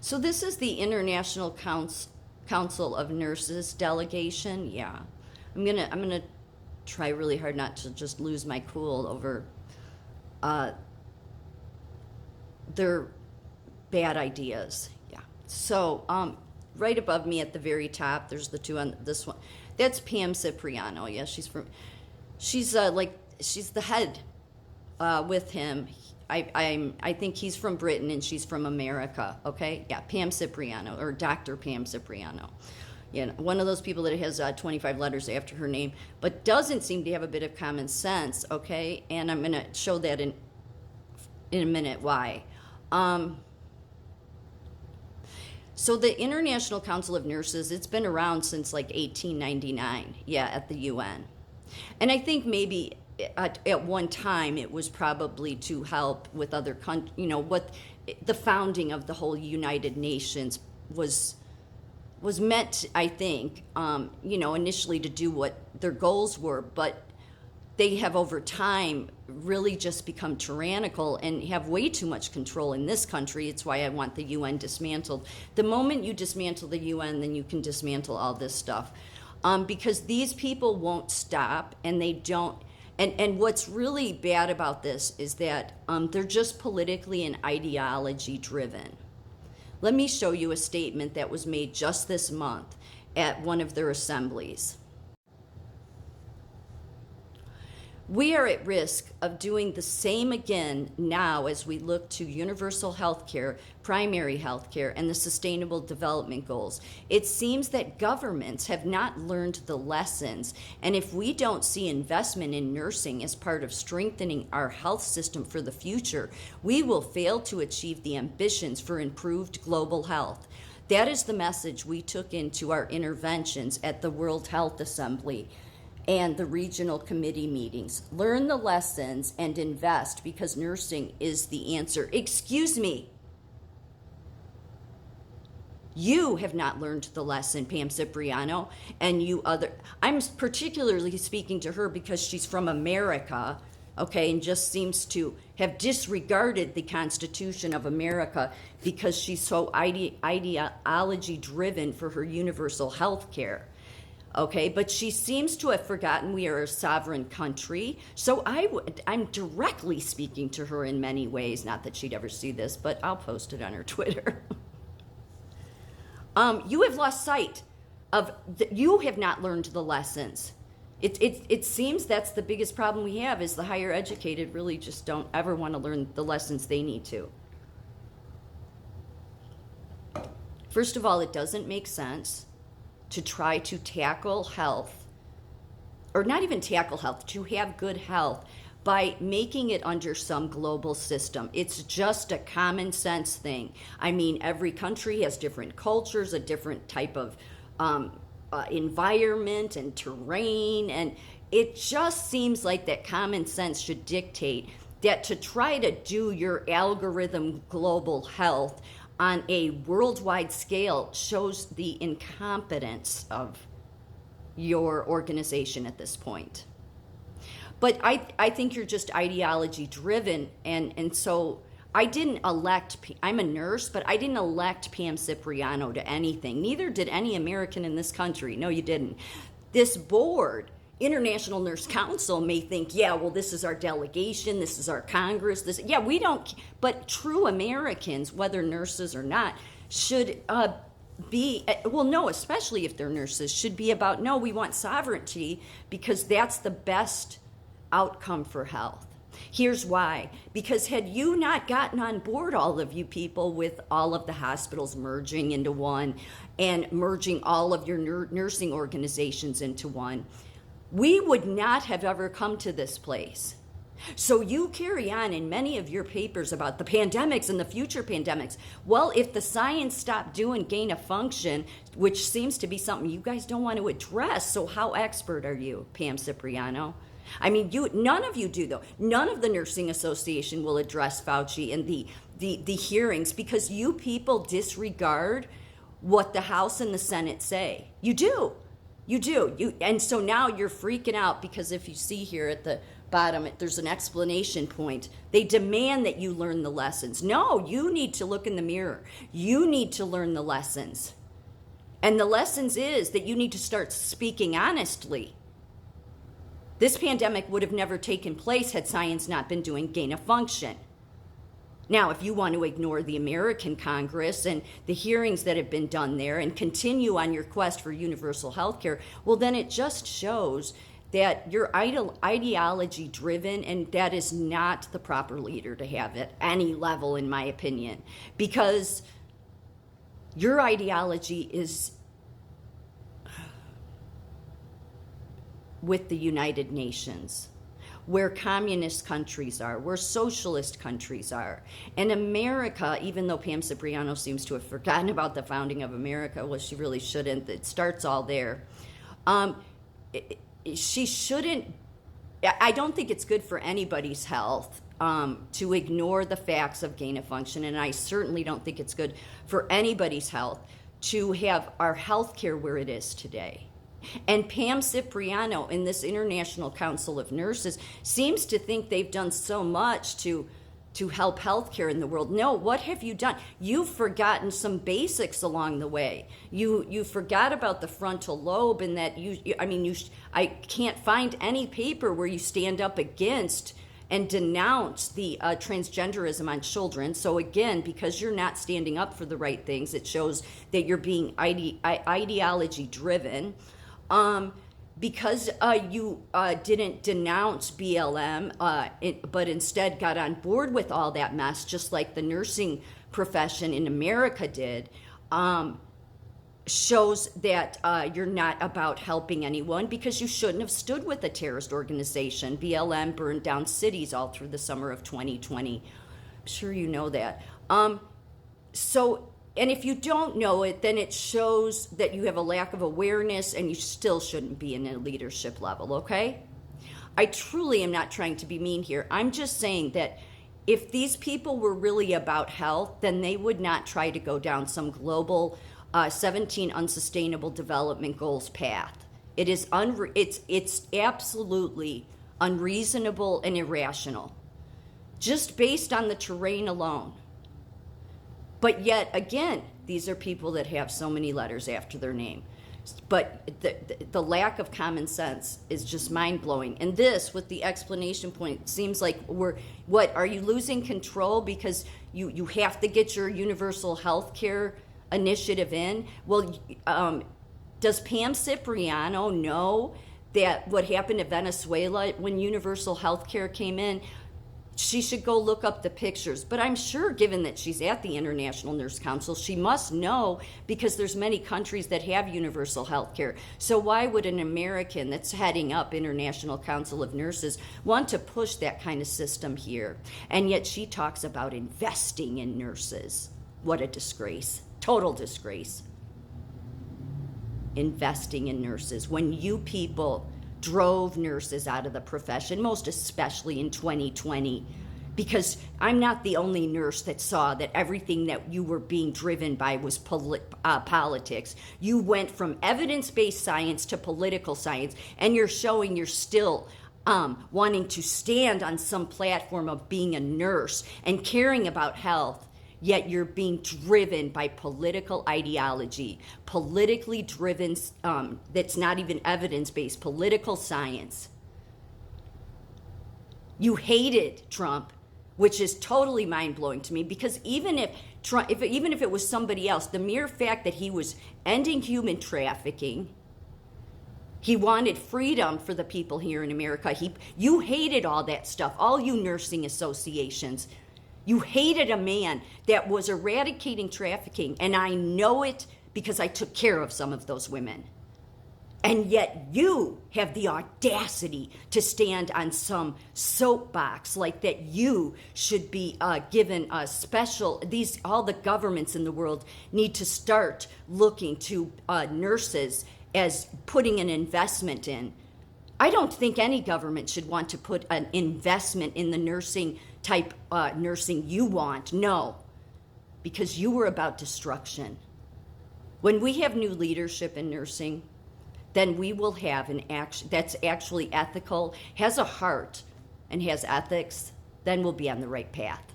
So this is the International Council of Nurses delegation. Yeah, I'm gonna try really hard not to just lose my cool over their bad ideas. Yeah. So right above me at the very top, there's the two on this one. That's Pam Cipriano. Yeah, she's the head with him. I think he's from Britain and she's from America. Okay, yeah, Pam Cipriano, or Dr. Pam Cipriano. You know, one of those people that has 25 letters after her name, but doesn't seem to have a bit of common sense. Okay, and I'm gonna show that in a minute why. So the International Council of Nurses, it's been around since like 1899. Yeah, at the UN, and I think maybe at one time it was probably to help with other countries. You know what, the founding of the whole United Nations was meant, I think, initially to do what their goals were, but they have over time really just become tyrannical and have way too much control in this country. It's why I want the UN dismantled. The moment you dismantle the UN, then you can dismantle all this stuff, because these people won't stop, and they don't. And what's really bad about this is that they're just politically and ideology driven. Let me show you a statement that was made just this month at one of their assemblies. We are at risk of doing the same again now as we look to universal health care, primary health care, and the Sustainable Development Goals. It seems that governments have not learned the lessons, and if we don't see investment in nursing as part of strengthening our health system for the future, we will fail to achieve the ambitions for improved global health. That is the message we took into our interventions at the World Health Assembly and the regional committee meetings. Learn the lessons and invest, because nursing is the answer. Excuse me. You have not learned the lesson, Pam Cipriano, and you other. I'm particularly speaking to her because she's from America, okay, and just seems to have disregarded the Constitution of America because she's so ideology driven for her universal health care. Okay, but she seems to have forgotten we are a sovereign country. So I'm directly speaking to her in many ways. Not that she'd ever see this, but I'll post it on her Twitter. You have lost sight of, you have not learned the lessons. It seems that's the biggest problem we have, is the higher educated really just don't ever want to learn the lessons they need to. First of all, it doesn't make sense to try to tackle health, or not even tackle health, to have good health by making it under some global system. It's just a common sense thing. I mean, every country has different cultures, a different type of environment and terrain, and it just seems like that common sense should dictate that to try to do your algorithm global health on a worldwide scale shows the incompetence of your organization at this point. But I think you're just ideology driven, and so I didn't elect, I'm a nurse, but I didn't elect Pam Cipriano to anything. Neither did any American in this country. No, you didn't. This board, International Nurse Council, may think, yeah, well, this is our delegation, this is our Congress, we don't, but true Americans, whether nurses or not, should be, well, no, especially if they're nurses, should be about, no, we want sovereignty, because that's the best outcome for health. Here's why. Because had you not gotten on board, all of you people, with all of the hospitals merging into one and merging all of your nursing organizations into one, we would not have ever come to this place. So you carry on in many of your papers about the pandemics and the future pandemics. Well, if the science stopped doing gain of function, which seems to be something you guys don't want to address, so how expert are you, Pam Cipriano? I mean, none of you do, though. None of the Nursing Association will address Fauci in the hearings, because you people disregard what the House and the Senate say. You do. And so now you're freaking out because if you see here at the bottom, there's an explanation point. They demand that you learn the lessons. No, you need to look in the mirror. You need to learn the lessons. And the lessons is that you need to start speaking honestly. This pandemic would have never taken place had science not been doing gain of function. Now, if you want to ignore the American Congress and the hearings that have been done there and continue on your quest for universal health care, well, then it just shows that you're ideology driven, and that is not the proper leader to have at any level, in my opinion, because your ideology is with the United Nations, where communist countries are, where socialist countries are. And America, even though Pam Cipriano seems to have forgotten about the founding of America, well, she really shouldn't. It starts all there. She shouldn't, I don't think it's good for anybody's health to ignore the facts of gain of function, and I certainly don't think it's good for anybody's health to have our health care where it is today. And Pam Cipriano in this International Council of Nurses seems to think they've done so much to help healthcare in the world. No, what have you done? You've forgotten some basics along the way. You forgot about the frontal lobe, and that I can't find any paper where you stand up against and denounce the transgenderism on children. So again, because you're not standing up for the right things, it shows that you're being ideology driven. Because you didn't denounce BLM, but instead got on board with all that mess, just like the nursing profession in America did, shows that you're not about helping anyone, because you shouldn't have stood with a terrorist organization. BLM burned down cities all through the summer of 2020. I'm sure you know that. And if you don't know it, then it shows that you have a lack of awareness, and you still shouldn't be in a leadership level, okay? I truly am not trying to be mean here. I'm just saying that if these people were really about health, then they would not try to go down some global 17 unsustainable development goals path. It is it's absolutely unreasonable and irrational, just based on the terrain alone. But yet again, these are people that have so many letters after their name. But the lack of common sense is just mind-blowing. And this, with the explanation point, seems like are you losing control because you have to get your universal health care initiative in? Well, does Pam Cipriano know that what happened to Venezuela when universal health care came in? She should go look up the pictures. But I'm sure, given that she's at the International Nurse Council, she must know, because there's many countries that have universal health care. So why would an American that's heading up International Council of Nurses want to push that kind of system here? And yet she talks about investing in nurses. What a disgrace. Total disgrace. Investing in nurses. When you people drove nurses out of the profession, most especially in 2020, because I'm not the only nurse that saw that everything that you were being driven by was politics. You went from evidence-based science to political science, and you're showing you're still wanting to stand on some platform of being a nurse and caring about health. Yet you're being driven by political ideology, politically driven, that's not even evidence-based, political science. You hated Trump, which is totally mind-blowing to me, because even if it was somebody else, the mere fact that he was ending human trafficking, he wanted freedom for the people here in America. You hated all that stuff, all you nursing associations. You hated a man that was eradicating trafficking, and I know it because I took care of some of those women. And yet you have the audacity to stand on some soapbox like that you should be given a special, all the governments in the world need to start looking to nurses as putting an investment in. I don't think any government should want to put an investment in the nursing type nursing you want. No, because you were about destruction. When we have new leadership in nursing, then we will have an action that's actually ethical, has a heart and has ethics, then we'll be on the right path.